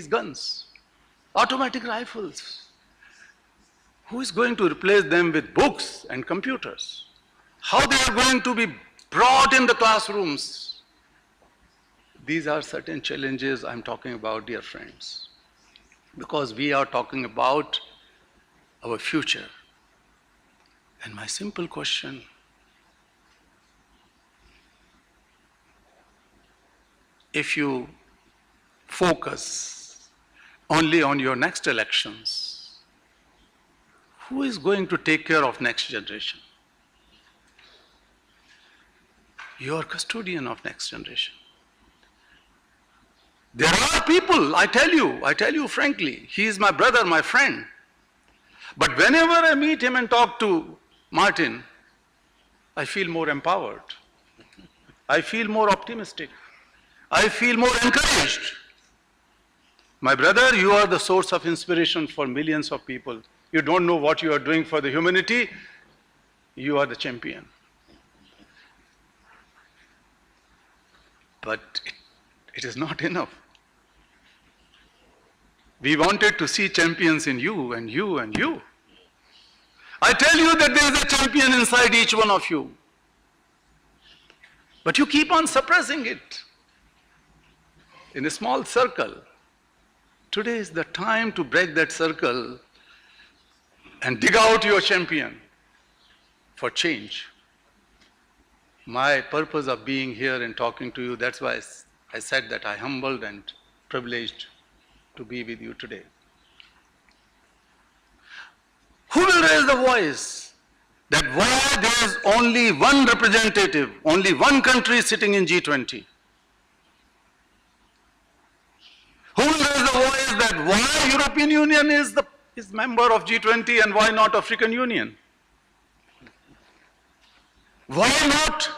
guns, automatic rifles. Who is going to replace them with books and computers? How they are going to be brought in the classrooms? These are certain challenges I'm talking about, dear friends, because we are talking about our future. And my simple question, if you focus only on your next elections, who is going to take care of next generation? You are custodian of next generation. There are people, I tell you frankly, he is my brother, my friend. But whenever I meet him and talk to Martin, I feel more empowered. I feel more optimistic. I feel more encouraged. My brother, you are the source of inspiration for millions of people. You don't know what you are doing for the humanity. You are the champion. But it is not enough. We wanted to see champions in you and you and you. I tell you that there is a champion inside each one of you. But you keep on suppressing it in a small circle. Today is the time to break that circle and dig out your champion for change. My purpose of being here and talking to you, that's why I said that I'm humbled and privileged to be with you today. Who will raise the voice that why there is only one representative, only one country sitting in G20? Who will raise the voice that why European Union is member of G20 and why not African Union? Why not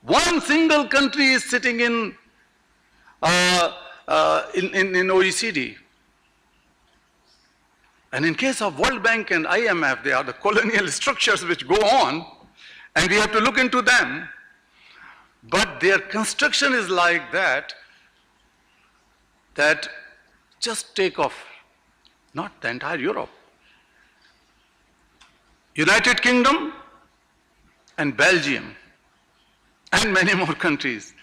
one single country is sitting in OECD? And in case of World Bank and IMF, they are the colonial structures which go on, and we have to look into them. But their construction is like that just take off, not the entire Europe. United Kingdom and Belgium and many more countries,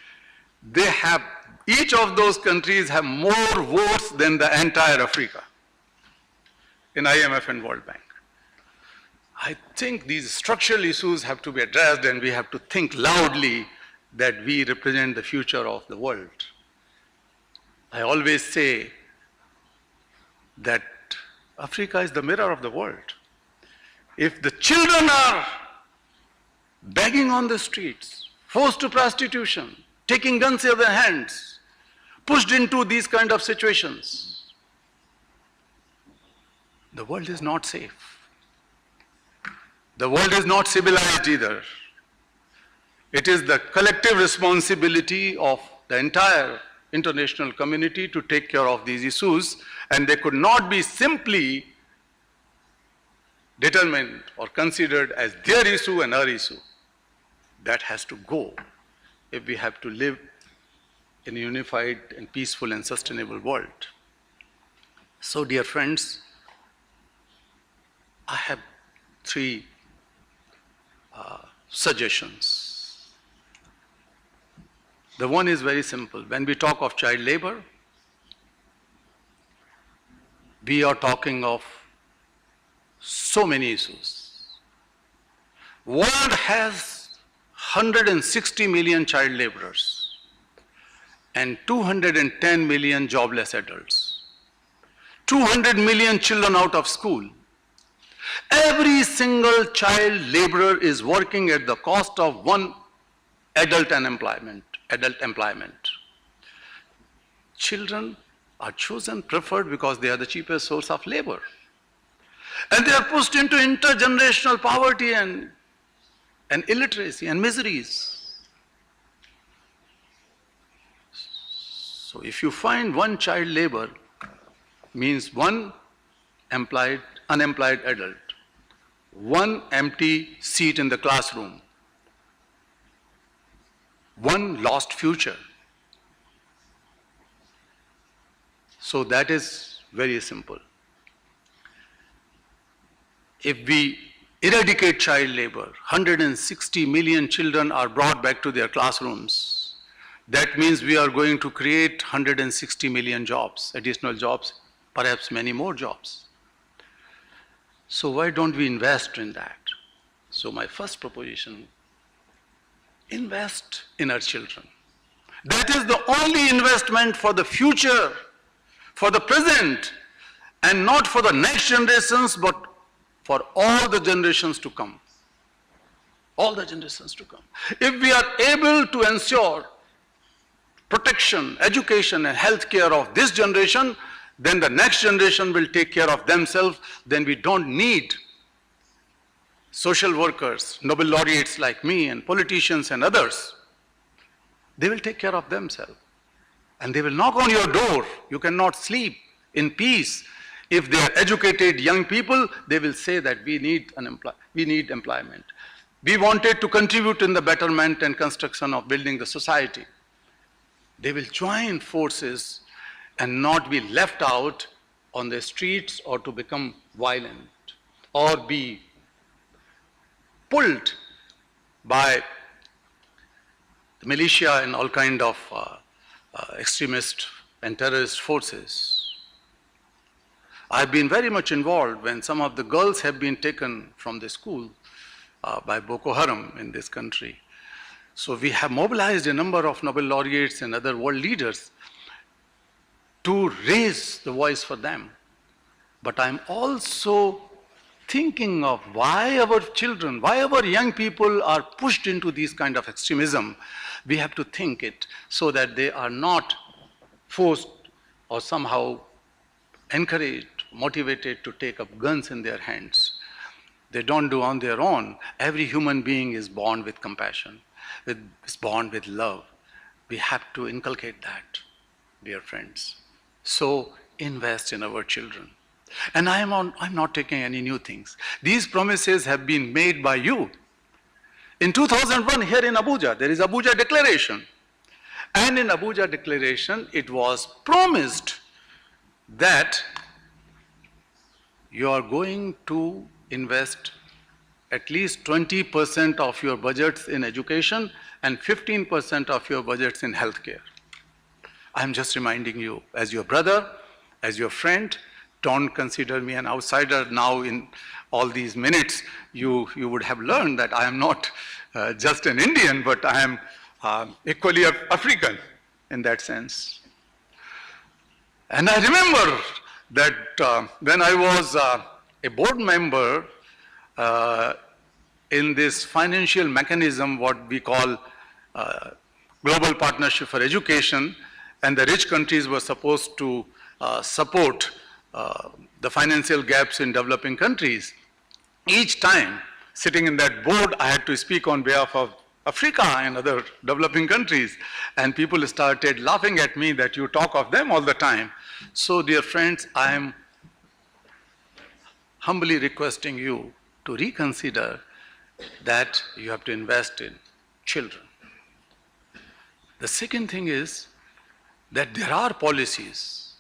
each of those countries have more votes than the entire Africa in IMF and World Bank. I think these structural issues have to be addressed, and we have to think loudly that we represent the future of the world. I always say that Africa is the mirror of the world. If the children are begging on the streets, forced to prostitution, taking guns in their hands, pushed into these kind of situations, the world is not safe. The world is not civilized either. It is the collective responsibility of the entire international community to take care of these issues, and they could not be simply determined or considered as their issue and our issue. That has to go if we have to live in a unified and peaceful and sustainable world. So, dear friends, I have three suggestions. The one is very simple. When we talk of child labor, we are talking of so many issues. World has 160 million child laborers and 210 million jobless adults, 200 million children out of school. Every single child laborer is working at the cost of one adult employment. Children are chosen, preferred because they are the cheapest source of labor. And they are pushed into intergenerational poverty and and illiteracy and miseries. So if you find one child labor, means one unemployed adult, one empty seat in the classroom, one lost future. So that is very simple. If we eradicate child labor, 160 million children are brought back to their classrooms. That means we are going to create 160 million jobs, additional jobs, perhaps many more jobs. So why don't we invest in that? So my first proposition, invest in our children. That is the only investment for the future, for the present, and not for the next generations, but for all the generations to come. All the generations to come. If we are able to ensure protection, education, and health care of this generation, then the next generation will take care of themselves. Then we don't need social workers, Nobel laureates like me, and politicians and others. They will take care of themselves. And they will knock on your door. You cannot sleep in peace. If they are educated young people, they will say that we need employment. We wanted to contribute in the betterment and construction of building the society. They will join forces and not be left out on the streets or to become violent or be pulled by the militia and all kind of extremist and terrorist forces. I've been very much involved when some of the girls have been taken from the school by Boko Haram in this country. So we have mobilized a number of Nobel laureates and other world leaders to raise the voice for them. But I'm also thinking of why our children, why our young people are pushed into this kind of extremism. We have to think it so that they are not forced or somehow encouraged, motivated to take up guns in their hands. They don't do on their own. Every human being is born with compassion, is born with love. We have to inculcate that, dear friends. So invest in our children. And I'm not taking any new things. These promises have been made by you. In 2001, here in Abuja, there is Abuja Declaration. And in Abuja Declaration, it was promised that you are going to invest at least 20% of your budgets in education and 15% of your budgets in healthcare. I'm just reminding you, as your brother, as your friend, don't consider me an outsider. Now in all these minutes, you would have learned that I am not just an Indian, but I am equally African in that sense. And I remember that when I was a board member in this financial mechanism, what we call Global Partnership for Education, and the rich countries were supposed to support the financial gaps in developing countries. Each time, sitting in that board, I had to speak on behalf of Africa and other developing countries. And people started laughing at me that you talk of them all the time. So, dear friends, I am humbly requesting you to reconsider that you have to invest in children. The second thing is that there are policies.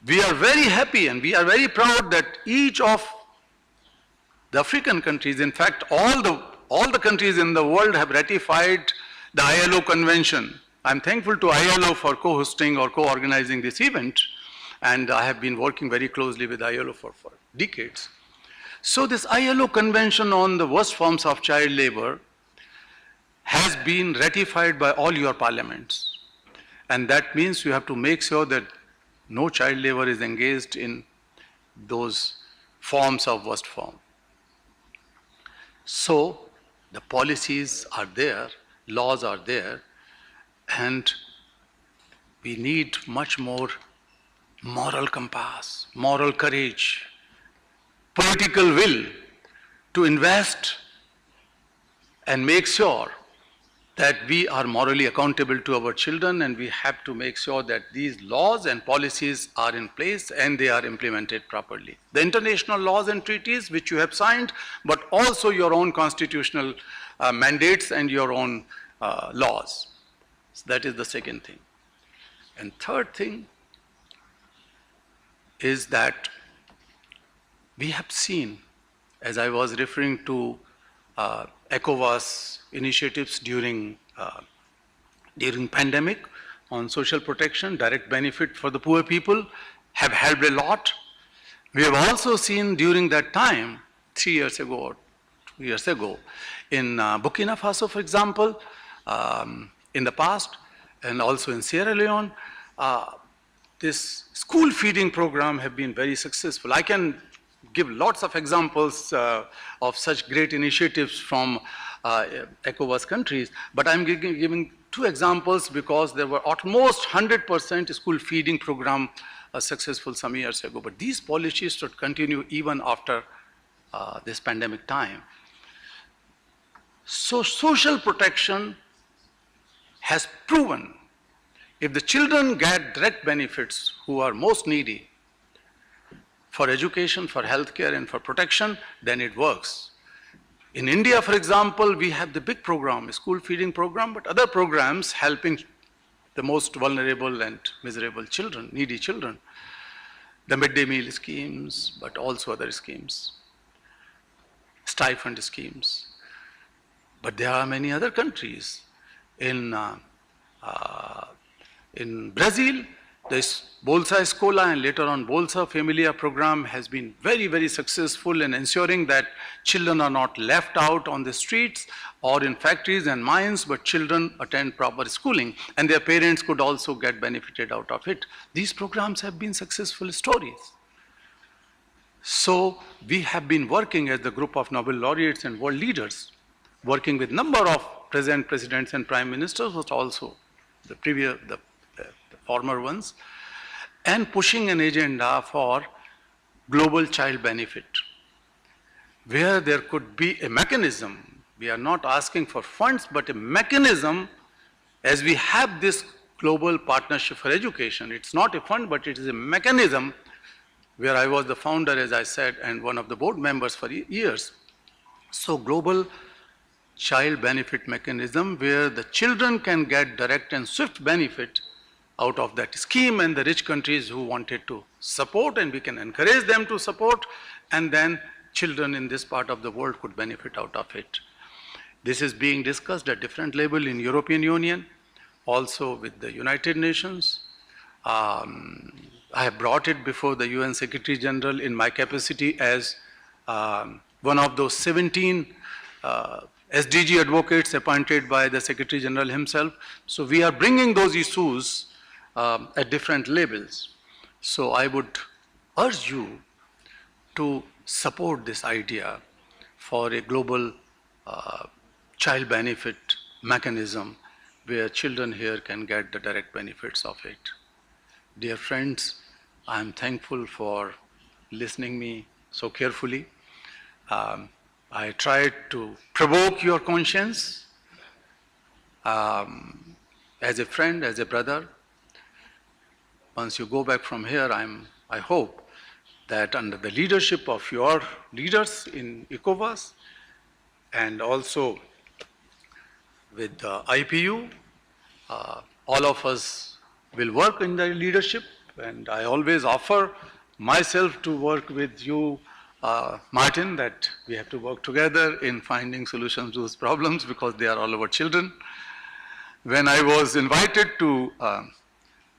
We are very happy and we are very proud that each of the African countries, in fact, all the countries in the world have ratified the ILO convention. I'm thankful to ILO for co-hosting or co-organizing this event, and I have been working very closely with ILO for decades. So this ILO convention on the worst forms of child labor has been ratified by all your parliaments. And that means you have to make sure that no child labor is engaged in those forms of worst form. So the policies are there, laws are there, and we need much more moral compass, moral courage, political will to invest and make sure that we are morally accountable to our children, and we have to make sure that these laws and policies are in place and they are implemented properly. The international laws and treaties which you have signed, but also your own constitutional mandates and your own laws. So that is the second thing. And third thing is that we have seen, as I was referring to Ecowas initiatives during pandemic on social protection, direct benefit for the poor people, have helped a lot. We have also seen during that time, 3 years ago or 2 years ago, in Burkina Faso, for example, in the past, and also in Sierra Leone, this school feeding program have been very successful. I can give lots of examples of such great initiatives from Ecowas countries, but I'm giving 2 examples because there were almost 100% school feeding program successful some years ago. But these policies should continue even after this pandemic time. So social protection has proven if the children get direct benefits who are most needy for education, for healthcare, and for protection, then it works. In India, for example, we have the big program, school feeding program, but other programs helping the most vulnerable and miserable children, needy children. The midday meal schemes, but also other schemes, stipend schemes. But there are many other countries. In Brazil, this Bolsa Escola and later on Bolsa Familia program has been very, very successful in ensuring that children are not left out on the streets or in factories and mines, but children attend proper schooling and their parents could also get benefited out of it. These programs have been successful stories. So we have been working as the group of Nobel laureates and world leaders, working with number of present presidents and prime ministers, but also the former ones, and pushing an agenda for global child benefit, where there could be a mechanism. We are not asking for funds, but a mechanism, as we have this global partnership for education. It's not a fund, but it is a mechanism where I was the founder, as I said, and one of the board members for years. So global child benefit mechanism where the children can get direct and swift benefit out of that scheme, and the rich countries who wanted to support, and we can encourage them to support, and then children in this part of the world could benefit out of it. This is being discussed at different level in European Union, also with the United Nations. I have brought it before the UN Secretary General in my capacity as one of those 17 SDG advocates appointed by the Secretary General himself. So we are bringing those issues at different levels. So I would urge you to support this idea for a global child benefit mechanism where children here can get the direct benefits of it. Dear friends, I am thankful for listening me so carefully. I tried to provoke your conscience as a friend, as a brother. Once you go back from here, I hope that under the leadership of your leaders in Ecowas and also with the IPU, all of us will work in the leadership, and I always offer myself to work with you, Martin, that we have to work together in finding solutions to those problems because they are all our children. When I was invited to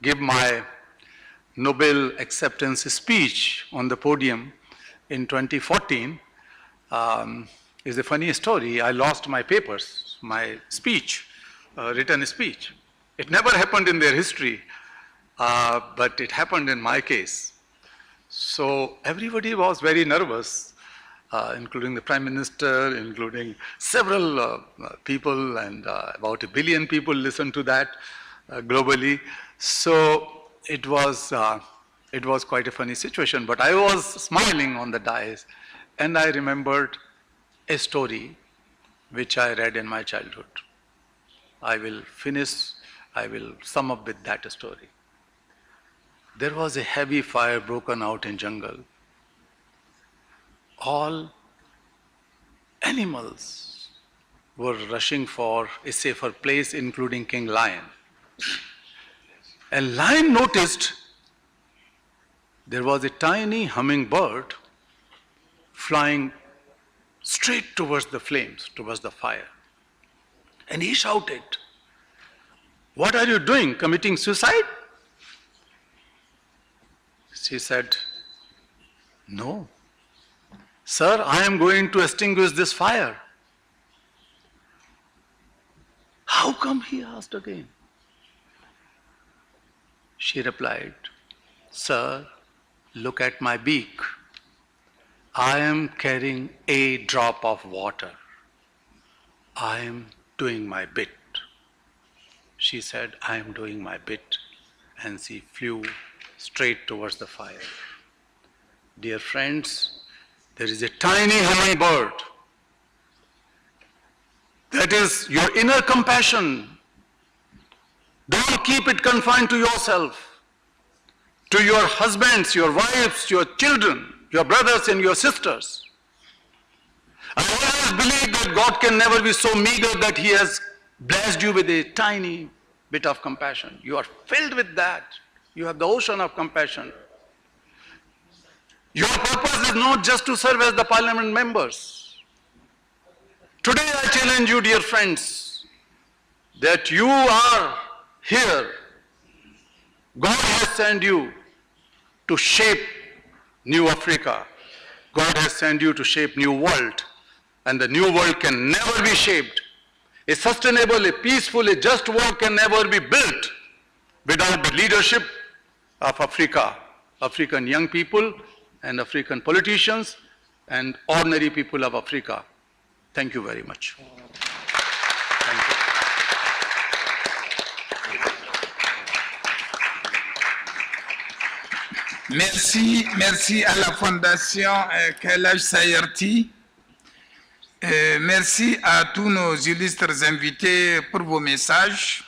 give my Nobel acceptance speech on the podium in 2014, is a funny story. I lost my papers, my speech, written speech. It never happened in their history, but it happened in my case. So everybody was very nervous, including the Prime Minister, including several people, and about 1 billion people listened to that globally. So it was quite a funny situation, but I was smiling on the dais, and I remembered a story which I read in my childhood. I will sum up with that story. There was a heavy fire broken out in jungle. All animals were rushing for a safer place, including King Lion. And Lion noticed there was a tiny hummingbird flying straight towards the flames, towards the fire. And he shouted, "What are you doing, committing suicide?" She said, "No. Sir, I am going to extinguish this fire." "How come?" he asked again. She replied, "Sir, look at my beak. I am carrying a drop of water. I am doing my bit." She said, "I am doing my bit," and she flew straight towards the fire. Dear friends, there is a tiny hummingbird. That is your inner compassion. Don't keep it confined to yourself. To your husbands, your wives, your children, your brothers and your sisters. I always believe that God can never be so meager that He has blessed you with a tiny bit of compassion. You are filled with that. You have the ocean of compassion. Your purpose is not just to serve as the parliament members. Today I challenge you, dear friends, that you are here. God has sent you to shape new Africa. God has sent you to shape new world. And the new world can never be shaped. A sustainable, a peaceful, a just world can never be built without the leadership of Africa, African young people and African politicians and ordinary people of Africa. Thank you very much. Thank you. Merci à la Fondation Kailash Sayerti. Merci à tous nos illustres invités pour vos messages.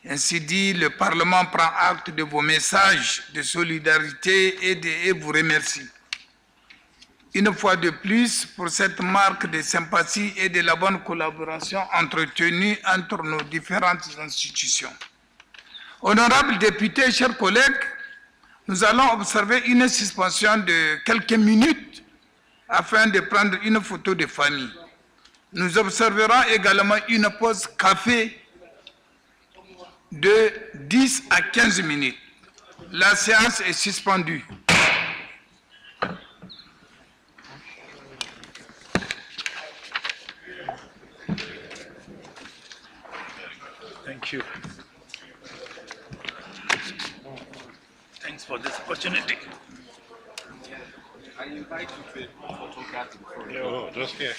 Ainsi dit, le Parlement prend acte de vos messages de solidarité et vous remercie. Une fois de plus, pour cette marque de sympathie et de la bonne collaboration entretenue entre nos différentes institutions. Honorables députés, chers collègues, nous allons observer une suspension de quelques minutes afin de prendre une photo de famille. Nous observerons également une pause café de 10 à 15 minutes. La séance est suspendue. Thank you. Thanks for this opportunity. I invite you to a photograph. No, just here.